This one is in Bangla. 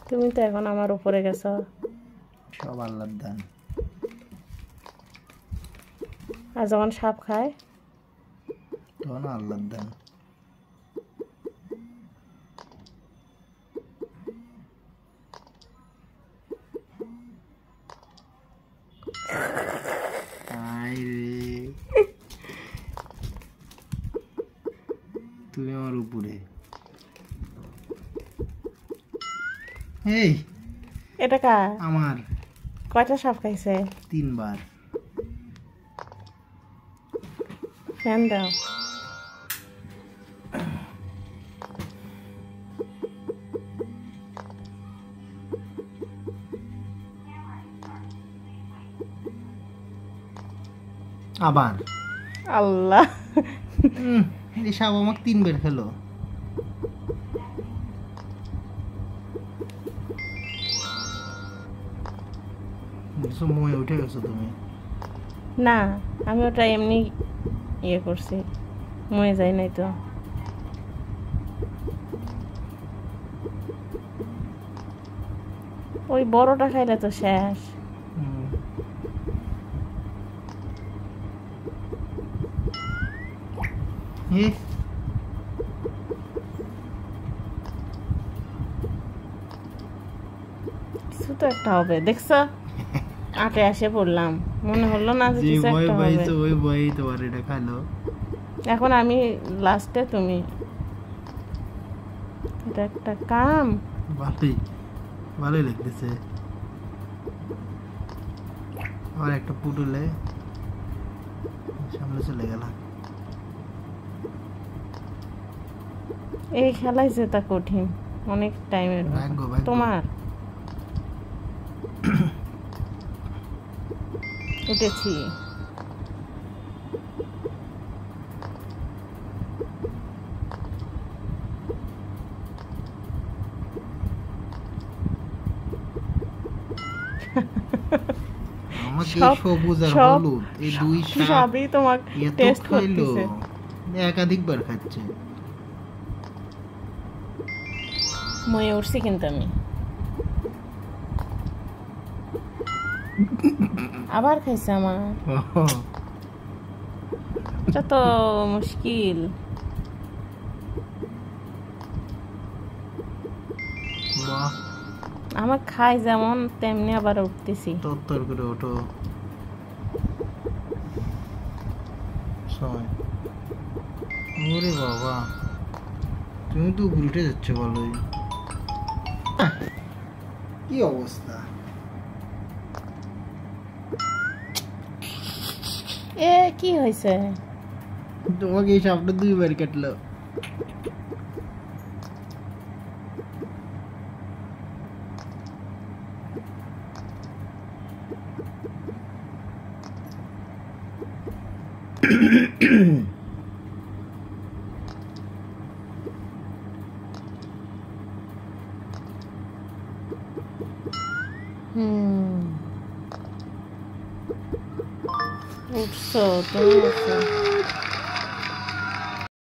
তুমি তো এখন আমার উপরে গেছো। সব আল্লাহর দান। আর যখন সাপ খায় তখন আল্লাহর দান। তুমি আমার উপরে। এই এটা কার? আমার। কয়টা সাপ খাইছে? 3 বার। ফ্যান দাও। আবার আল্লাহ, এই সাপ আমাকে 3 বার খেলো। সময় উঠে গেছো তুমি। না আমি ওটা এমনি ইয়ে করছি, মরে যাই নাই তো। ওই বড়টা খাইলে তো শেষ। কিছু তো একটা হবে, দেখছো আটে আসে পড়লাম, মনে হলো না যে কিছু একটা হবে। ওই ভয়ই তোমার এটা খাইলো। এখন আমি লাস্টে, তুমি এটা একটা কাম। ভালোই ভালোই লাগতেছে। আমার একটা পুটুলে সামনে চলে গেল। এই খেলাই জেতা কঠিন, অনেক টাইমের। তোমার উঠেছি। আমাকে সবুজ আর হলুদ এই দুই সবই তোমাকে টেস্ট করতেছে। একাধিকবার খাচ্ছে। ময়ে উঠছি কিন্তু আমি। আবার খাইছে আমার। এটা তো মুশকিল। আমার খাই যেমন তেমনি আবার উঠতেছি। তত্তর করে ওঠো। ওরে বাবা, তুমি তো উল্টে যাচ্ছ। ভালোই। কি অবস্থা? এ কি হয়েছে? তোমাকে এই সাপটা 2 বার কাটলো। উঠছো তুমি, উঠছো।